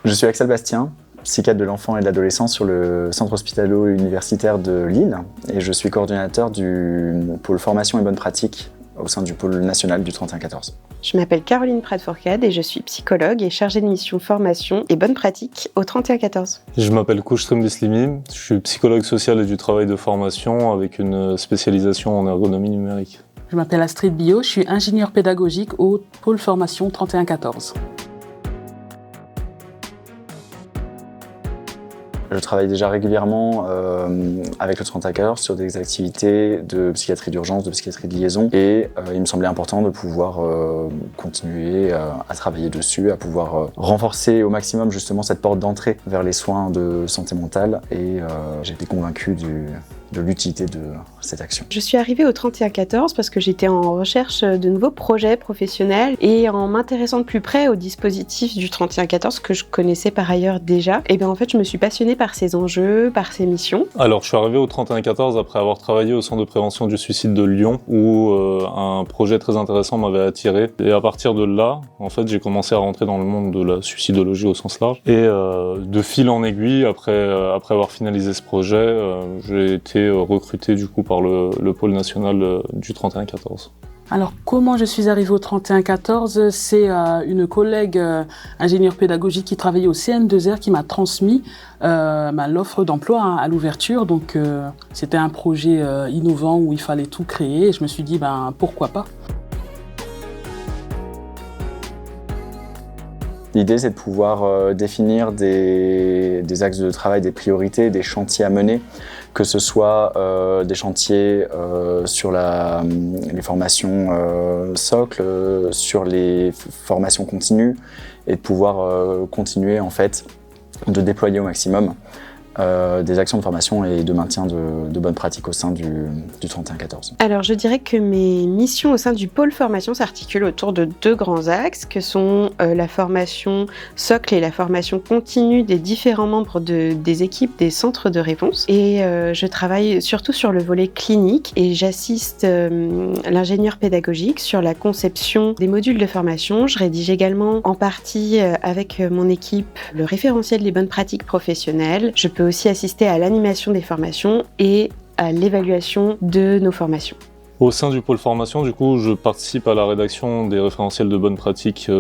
Je suis Axel Bastien, psychiatre de l'enfant et de l'adolescent sur le centre hospitalo-universitaire de Lille et je suis coordinateur du pôle formation et bonnes pratiques au sein du pôle national du 31-14. Je m'appelle Caroline Prat-Fourcade et je suis psychologue et chargée de mission formation et bonnes pratiques au 31-14. Je m'appelle Kouchtrim Bislimi, je suis psychologue social et du travail de formation avec une spécialisation en ergonomie numérique. Je m'appelle Astrid Billot, je suis ingénieure pédagogique au pôle formation 31-14. Je travaille déjà régulièrement avec le 31-14 sur des activités de psychiatrie d'urgence, de psychiatrie de liaison et il me semblait important de pouvoir continuer à travailler dessus, à pouvoir renforcer au maximum justement cette porte d'entrée vers les soins de santé mentale et j'ai été convaincu de l'utilité de cette action. Je suis arrivée au 31-14 parce que j'étais en recherche de nouveaux projets professionnels et en m'intéressant de plus près au dispositif du 31-14 que je connaissais par ailleurs déjà. Et bien en fait, je me suis passionnée par ses enjeux, par ses missions. Alors, je suis arrivé au 31-14 après avoir travaillé au centre de prévention du suicide de Lyon où un projet très intéressant m'avait attiré. Et à partir de là, en fait, j'ai commencé à rentrer dans le monde de la suicidologie au sens large. Et de fil en aiguille, après avoir finalisé ce projet, j'ai été recruté du coup par le pôle national du 31-14. Alors, comment je suis arrivée au 31-14 ? C'est une collègue ingénieure pédagogique qui travaillait au CN2R qui m'a transmis l'offre d'emploi à l'ouverture. Donc, c'était un projet innovant où il fallait tout créer et je me suis dit, pourquoi pas ? L'idée, c'est de pouvoir définir des axes de travail, des priorités, des chantiers à mener, que ce soit des chantiers sur les formations socles, sur les formations continues, et de pouvoir continuer en fait de déployer au maximum des actions de formation et de maintien de bonnes pratiques au sein du 31-14. Alors je dirais que mes missions au sein du pôle formation s'articulent autour de deux grands axes que sont la formation socle et la formation continue des différents membres des équipes des centres de réponse. Et je travaille surtout sur le volet clinique et j'assiste l'ingénieur pédagogique sur la conception des modules de formation. Je rédige également en partie avec mon équipe le référentiel des bonnes pratiques professionnelles. Je peux aussi assister à l'animation des formations et à l'évaluation de nos formations. Au sein du pôle formation, du coup, je participe à la rédaction des référentiels de bonnes pratiques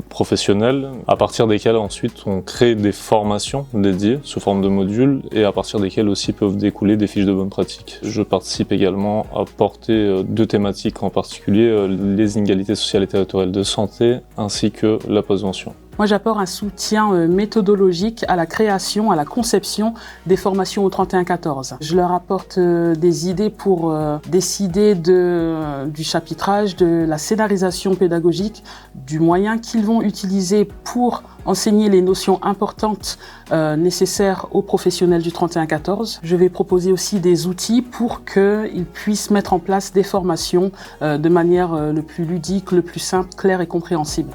professionnelles, à partir desquels ensuite on crée des formations dédiées sous forme de modules et à partir desquels aussi peuvent découler des fiches de bonnes pratiques. Je participe également à porter deux thématiques en particulier, les inégalités sociales et territoriales de santé ainsi que la postvention. Moi, j'apporte un soutien méthodologique à la création, à la conception des formations au 31-14. Je leur apporte des idées pour décider du chapitrage, de la scénarisation pédagogique, du moyen qu'ils vont utiliser pour enseigner les notions importantes nécessaires aux professionnels du 31-14. Je vais proposer aussi des outils pour qu'ils puissent mettre en place des formations de manière le plus ludique, le plus simple, claire et compréhensible.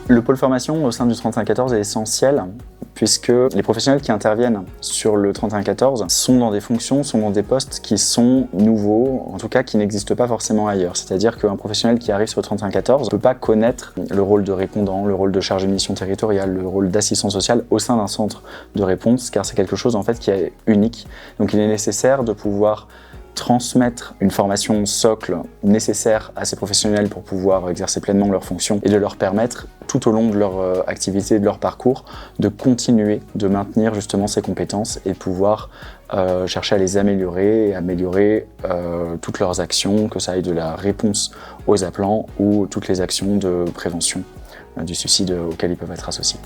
Le pôle formation au sein du 31-14 est essentiel puisque les professionnels qui interviennent sur le 31-14 sont dans des fonctions, sont dans des postes qui sont nouveaux, en tout cas qui n'existent pas forcément ailleurs. C'est-à-dire qu'un professionnel qui arrive sur le 31-14 ne peut pas connaître le rôle de répondant, le rôle de chargé de mission territoriale, le rôle d'assistant social au sein d'un centre de réponse, car c'est quelque chose en fait qui est unique. Donc il est nécessaire de pouvoir transmettre une formation socle nécessaire à ces professionnels pour pouvoir exercer pleinement leurs fonctions et de leur permettre, tout au long de leur activité, de leur parcours, de continuer, de maintenir justement ces compétences et pouvoir chercher à les améliorer et améliorer toutes leurs actions, que ça aille de la réponse aux appelants ou toutes les actions de prévention du suicide auxquelles ils peuvent être associés.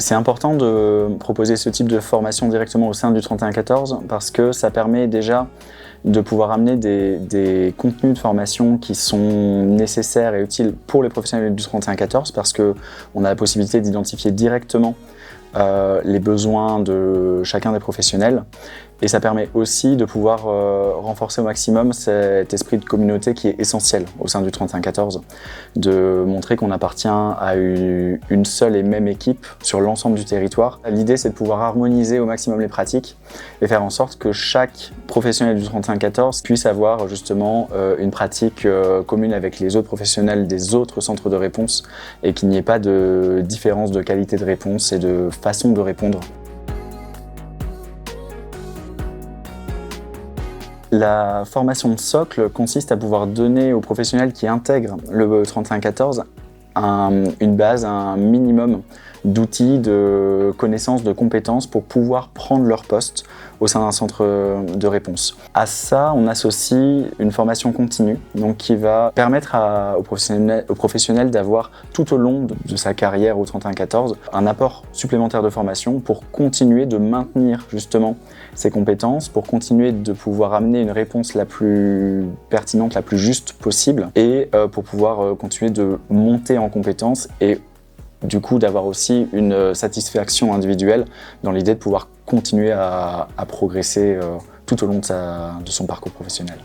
C'est important de proposer ce type de formation directement au sein du 31-14 parce que ça permet déjà de pouvoir amener des contenus de formation qui sont nécessaires et utiles pour les professionnels du 31-14 parce qu'on a la possibilité d'identifier directement les besoins de chacun des professionnels Et ça permet aussi de pouvoir renforcer au maximum cet esprit de communauté qui est essentiel au sein du 31-14, de montrer qu'on appartient à une seule et même équipe sur l'ensemble du territoire. L'idée, c'est de pouvoir harmoniser au maximum les pratiques et faire en sorte que chaque professionnel du 31-14 puisse avoir justement une pratique commune avec les autres professionnels des autres centres de réponse et qu'il n'y ait pas de différence de qualité de réponse et de façon de répondre. La formation socle consiste à pouvoir donner aux professionnels qui intègrent le 31-14 une base, un minimum d'outils, de connaissances, de compétences pour pouvoir prendre leur poste au sein d'un centre de réponse. À ça, on associe une formation continue, donc qui va permettre aux professionnels d'avoir tout au long de sa carrière au 31-14 un apport supplémentaire de formation pour continuer de maintenir justement ses compétences, pour continuer de pouvoir amener une réponse la plus pertinente, la plus juste possible et pour pouvoir continuer de monter en compétences et du coup d'avoir aussi une satisfaction individuelle dans l'idée de pouvoir continuer à progresser tout au long de son parcours professionnel.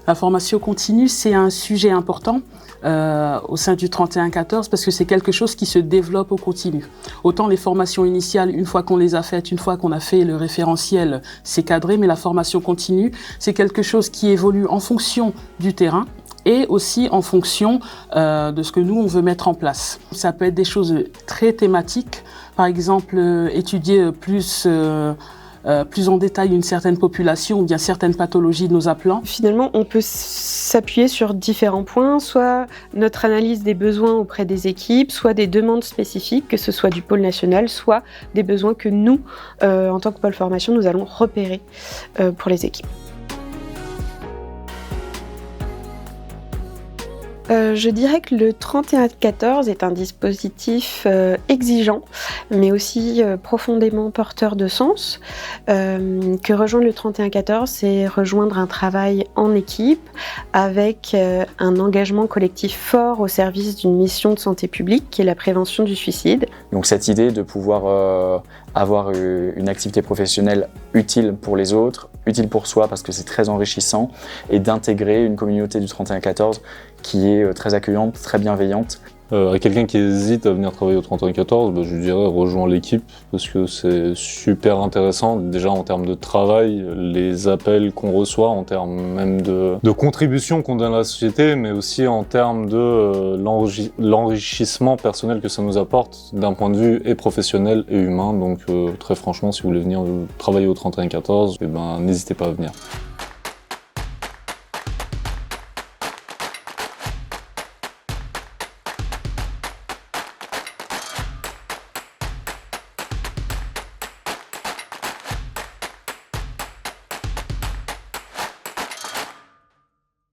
La formation continue, c'est un sujet important au sein du 31-14 parce que c'est quelque chose qui se développe au continu. Autant les formations initiales, une fois qu'on les a faites, une fois qu'on a fait le référentiel, c'est cadré, mais la formation continue, c'est quelque chose qui évolue en fonction du terrain et aussi en fonction de ce que nous, on veut mettre en place. Ça peut être des choses très thématiques, par exemple étudier plus en détail une certaine population ou bien certaines pathologies de nos appelants. Finalement, on peut s'appuyer sur différents points, soit notre analyse des besoins auprès des équipes, soit des demandes spécifiques, que ce soit du pôle national, soit des besoins que nous, en tant que pôle formation, nous allons repérer pour les équipes. Je dirais que le 31-14 est un dispositif exigeant, mais aussi profondément porteur de sens. Que rejoindre le 31-14, c'est rejoindre un travail en équipe avec un engagement collectif fort au service d'une mission de santé publique qui est la prévention du suicide. Donc cette idée de pouvoir avoir une activité professionnelle utile pour les autres, utile pour soi parce que c'est très enrichissant, et d'intégrer une communauté du 31-14 qui est très accueillante, très bienveillante. À quelqu'un qui hésite à venir travailler au 31-14, je lui dirais rejoins l'équipe parce que c'est super intéressant déjà en termes de travail, les appels qu'on reçoit, en termes même de contribution qu'on donne à la société, mais aussi en termes de l'enrichissement personnel que ça nous apporte d'un point de vue et professionnel et humain. Donc très franchement, si vous voulez venir travailler au 31-14, n'hésitez pas à venir.